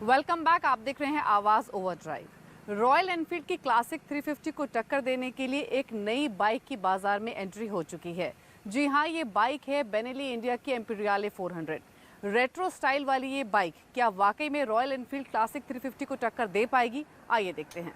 Welcome back. आप देख रहे हैं आवाज़ ओवरड्राइव। रॉयल एनफील्ड की क्लासिक 350 को टक्कर देने के लिए एक नई बाइक की बाजार में एंट्री हो चुकी है। जी हाँ, ये बाइक है बेनेली इंडिया की इम्पीरियले 400। रेट्रो स्टाइल वाली ये बाइक क्या वाकई में रॉयल एनफील्ड क्लासिक 350 को टक्कर दे पाएगी? आइए देखते हैं।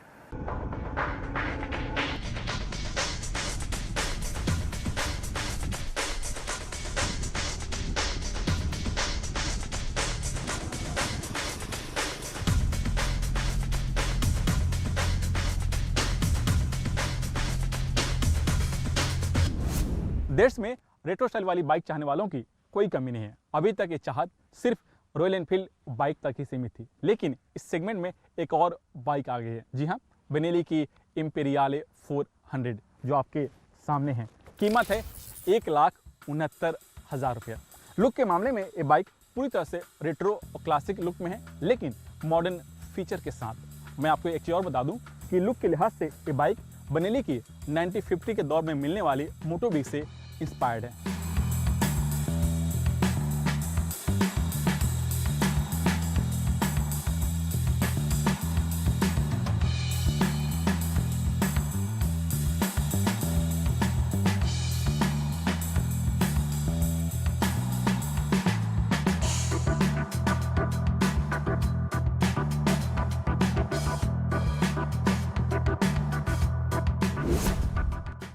देश में रेट्रो स्टाइल वाली बाइक चाहने वालों की कोई कमी नहीं है। अभी तक ये चाहत सिर्फ रॉयल एनफील्ड बाइक तक ही सीमित थी, लेकिन इस सेगमेंट में एक और बाइक आ गई है। जी हाँ, बेनेली की इम्पीरियले 400 जो आपके सामने है। कीमत है 1,69,000 रुपया। लुक के मामले में ये बाइक पूरी तरह से रेट्रो और क्लासिक लुक में है, लेकिन मॉडर्न फीचर के साथ। मैं आपको एक चीज़ और बता दूं कि लुक के लिहाज से ये बाइक बेनेली की 1950 के दौर में मिलने वाली मोटो बिग से इंस्पायर्ड है।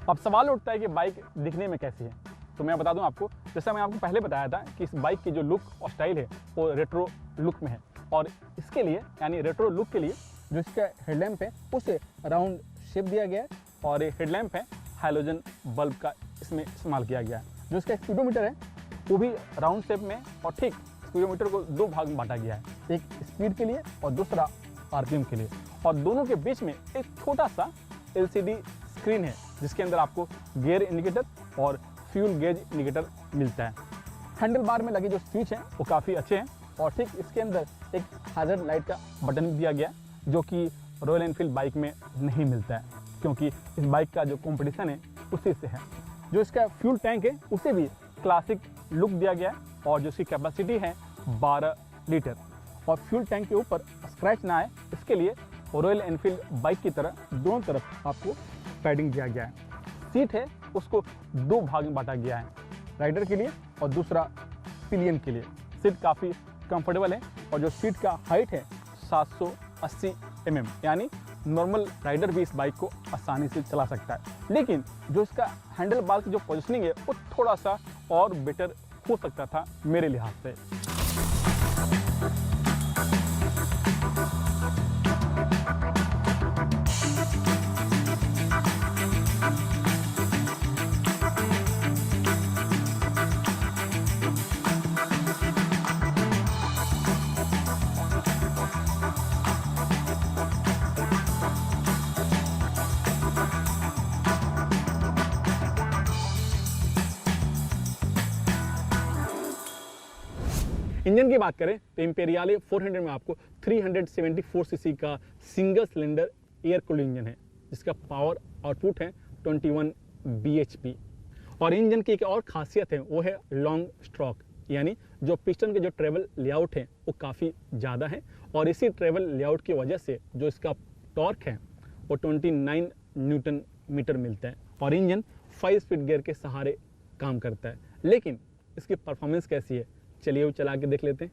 अब सवाल उठता है कि बाइक दिखने में कैसी है। तो मैं बता दूं आपको, जैसा मैं आपको पहले बताया था कि इस बाइक की जो लुक और स्टाइल है वो रेट्रो लुक में है, और इसके लिए यानी रेट्रो लुक के लिए जो इसका हेडलैम्प है उसे राउंड शेप दिया गया है, और ये हेडलैम्प है हैलोजन बल्ब का इसमें इस्तेमाल किया गया है। जो इसका स्पीडोमीटर है वो भी राउंड शेप में, और ठीक स्पीडोमीटर को दो भाग में बांटा गया है, एक स्पीड के लिए और दूसरा आरपीएम के लिए। और दोनों के बीच में एक छोटा सा LCD स्क्रीन है जिसके अंदर आपको गियर इंडिकेटर और फ्यूल गेज इंडिकेटर मिलता है। हैंडल बार में लगे जो स्विच हैं वो काफ़ी अच्छे हैं, और ठीक इसके अंदर एक हैज़र्ड लाइट का बटन दिया गया है जो कि रॉयल एनफील्ड बाइक में नहीं मिलता है, क्योंकि इस बाइक का जो कंपटीशन है उसी से है। जो इसका फ्यूल टैंक है उसे भी क्लासिक लुक दिया गया है, और जो इसकी कैपेसिटी है 12 लीटर। और फ्यूल टैंक के ऊपर स्क्रैच ना आए इसके लिए रॉयल एनफील्ड बाइक की तरह दोनों तरफ आपको पैडिंग दिया गया है। सीट है उसको दो भाग में बांटा गया है, राइडर के लिए और दूसरा पिलियन के लिए। सीट काफ़ी कंफर्टेबल है, और जो सीट का हाइट है 780 mm, यानी नॉर्मल राइडर भी इस बाइक को आसानी से चला सकता है। लेकिन जो इसका हैंडल बार की जो पोजिशनिंग है वो थोड़ा सा और बेटर हो सकता था मेरे लिहाज से। इंजन की बात करें तो इम्पीरियले 400 में आपको 374 सीसी का single cylinder air cooled engine है, जिसका पावर आउटपुट है 21 bhp। और इंजन की एक और खासियत है वो है लॉन्ग स्ट्रोक, यानी जो पिस्टन के जो ट्रेवल लेआउट है वो काफ़ी ज़्यादा है, और इसी ट्रेवल लेआउट की वजह से जो इसका टॉर्क है वो 29 न्यूटन मीटर मिलता है। और इंजन 5 स्पीड गियर के सहारे काम करता है। लेकिन इसकी परफॉर्मेंस कैसी है, चलिए वो चला के देख लेते हैं।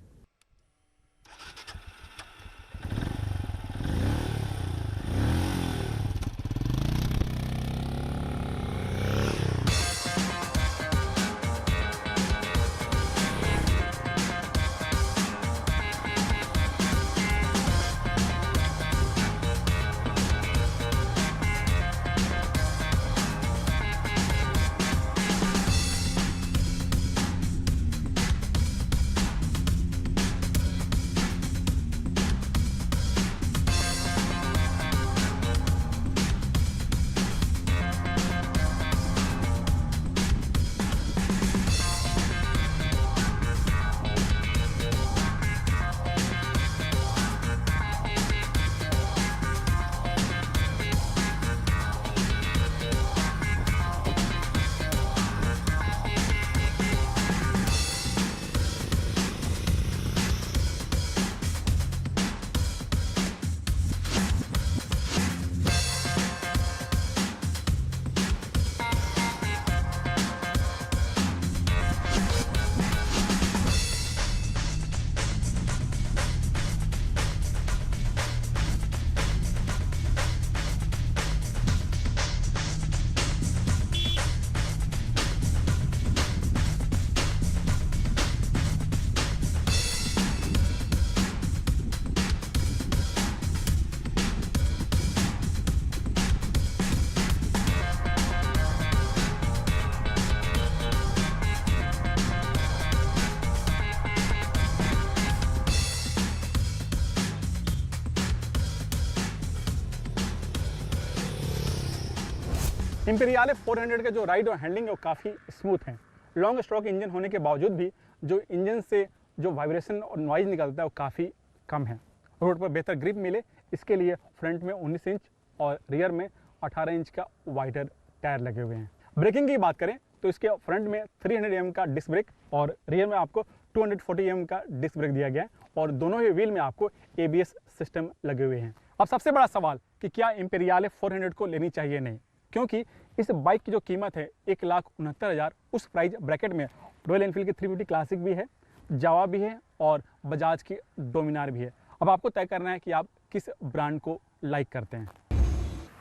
इंपीरियल 400 का जो राइड और हैंडलिंग है वो काफ़ी स्मूथ है। लॉन्ग स्ट्रोक इंजन होने के बावजूद भी जो इंजन से जो वाइब्रेशन और नॉइज़ निकलता है वो काफ़ी कम है। रोड पर बेहतर ग्रिप मिले इसके लिए फ्रंट में 19 इंच और रियर में 18 इंच का वाइडर टायर लगे हुए हैं। ब्रेकिंग की बात करें तो इसके फ्रंट में 300 mm का डिस्क ब्रेक और रियर में आपको 240 mm का डिस्क ब्रेक दिया गया है और दोनों ही व्हील में आपको ABS सिस्टम लगे हुए हैं। अब सबसे बड़ा सवाल कि क्या इंपीरियल 400 को लेनी चाहिए नहीं, क्योंकि इस बाइक की जो कीमत है 1,69,000 उस प्राइस ब्रैकेट में रॉयल एनफील्ड की 350 क्लासिक भी है, जावा भी है और बजाज की डोमिनार भी है। अब आपको तय करना है कि आप किस ब्रांड को लाइक करते हैं।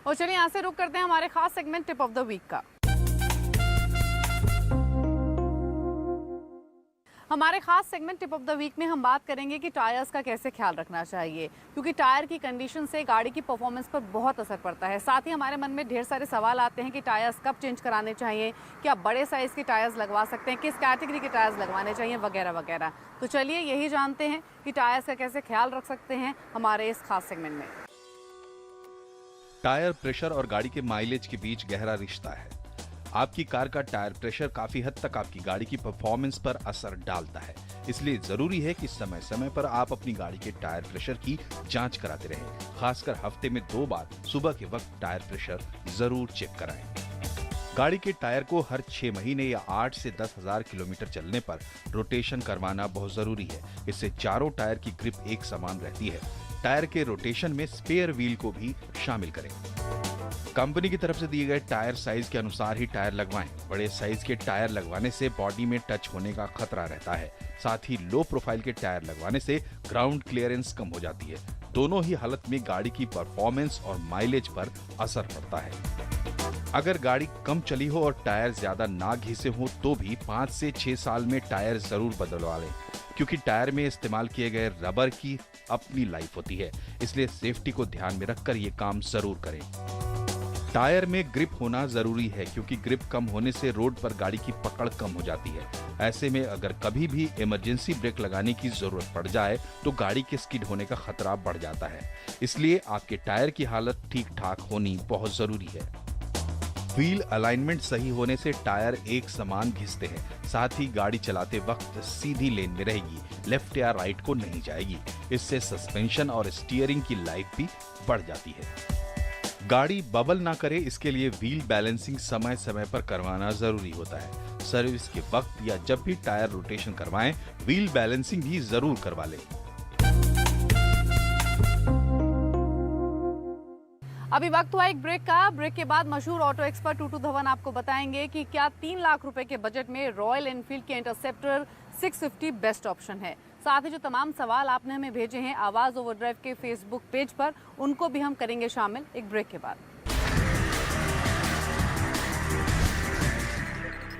और चलिए यहाँ से रुक करते हैं हमारे खास segment tip of the week का। हमारे खास segment tip of the week में हम बात करेंगे कि टायर्स का कैसे ख्याल रखना चाहिए, क्योंकि टायर की कंडीशन से गाड़ी की परफॉर्मेंस पर बहुत असर पड़ता है। साथ ही हमारे मन में ढेर सारे सवाल आते हैं कि टायर्स कब चेंज कराने चाहिए, क्या बड़े साइज़ के टायर्स लगवा सकते हैं, किस कैटेगरी के टायर्स लगवाने चाहिए, वगैरह वगैरह। तो चलिए यही जानते हैं कि टायर्स का कैसे ख्याल रख सकते हैं हमारे इस खास सेगमेंट में। टायर प्रेशर और गाड़ी के माइलेज के बीच गहरा रिश्ता है। आपकी कार का टायर प्रेशर काफी हद तक आपकी गाड़ी की परफॉर्मेंस पर असर डालता है, इसलिए जरूरी है कि समय समय पर आप अपनी गाड़ी के टायर प्रेशर की जांच कराते रहें। खासकर हफ्ते में 2 बार सुबह के वक्त टायर प्रेशर जरूर चेक कराएं। गाड़ी के टायर को हर 6 महीने या 8 से 10,000 किलोमीटर चलने पर रोटेशन करवाना बहुत जरूरी है। इससे चारों टायर की ग्रिप एक समान रहती है। टायर के रोटेशन में स्पेयर व्हील को भी शामिल करें। कंपनी की तरफ से दिए गए टायर साइज के अनुसार ही टायर लगवाएं। बड़े साइज के टायर लगवाने से बॉडी में टच होने का खतरा रहता है। साथ ही लो प्रोफाइल के टायर लगवाने से ग्राउंड क्लियरेंस कम हो जाती है। दोनों ही हालत में गाड़ी की परफॉर्मेंस और माइलेज पर असर पड़ता है। अगर गाड़ी कम चली हो और टायर ज्यादा ना घिसे हो तो भी 5 से 6 साल में टायर जरूर बदलवा लें, क्योंकि टायर में इस्तेमाल किए गए रबर की अपनी लाइफ होती है। इसलिए सेफ्टी को ध्यान में रखकर ये काम जरूर करें। टायर में ग्रिप होना जरूरी है, क्योंकि ग्रिप कम होने से रोड पर गाड़ी की पकड़ कम हो जाती है। ऐसे में अगर कभी भी इमरजेंसी ब्रेक लगाने की जरूरत पड़ जाए तो गाड़ी के स्किड होने का खतरा बढ़ जाता है। इसलिए आपके टायर की हालत ठीक ठाक होनी बहुत जरूरी है। व्हील अलाइनमेंट सही होने से टायर एक समान घिसते हैं। साथ ही गाड़ी चलाते वक्त सीधी लेन में रहेगी, लेफ्ट या राइट को नहीं जाएगी। इससे सस्पेंशन और स्टीयरिंग की लाइफ भी बढ़ जाती है। गाड़ी बबल ना करे, इसके लिए व्हील बैलेंसिंग समय समय पर करवाना जरूरी होता है। सर्विस के वक्त या जब भी टायर रोटेशन करवाएं, व्हील बैलेंसिंग भी जरूर करवा लें। अभी वक्त हुआ एक ब्रेक का। ब्रेक के बाद मशहूर ऑटो एक्सपर्ट टूटू धवन आपको बताएंगे कि क्या 3 लाख रुपए के बजट में रॉयल एनफील्ड के इंटरसेप्टर 650 बेस्ट ऑप्शन है। साथ ही जो तमाम सवाल आपने हमें भेजे हैं आवाज ओवरड्राइव के फेसबुक पेज पर, उनको भी हम करेंगे शामिल एक ब्रेक के बाद।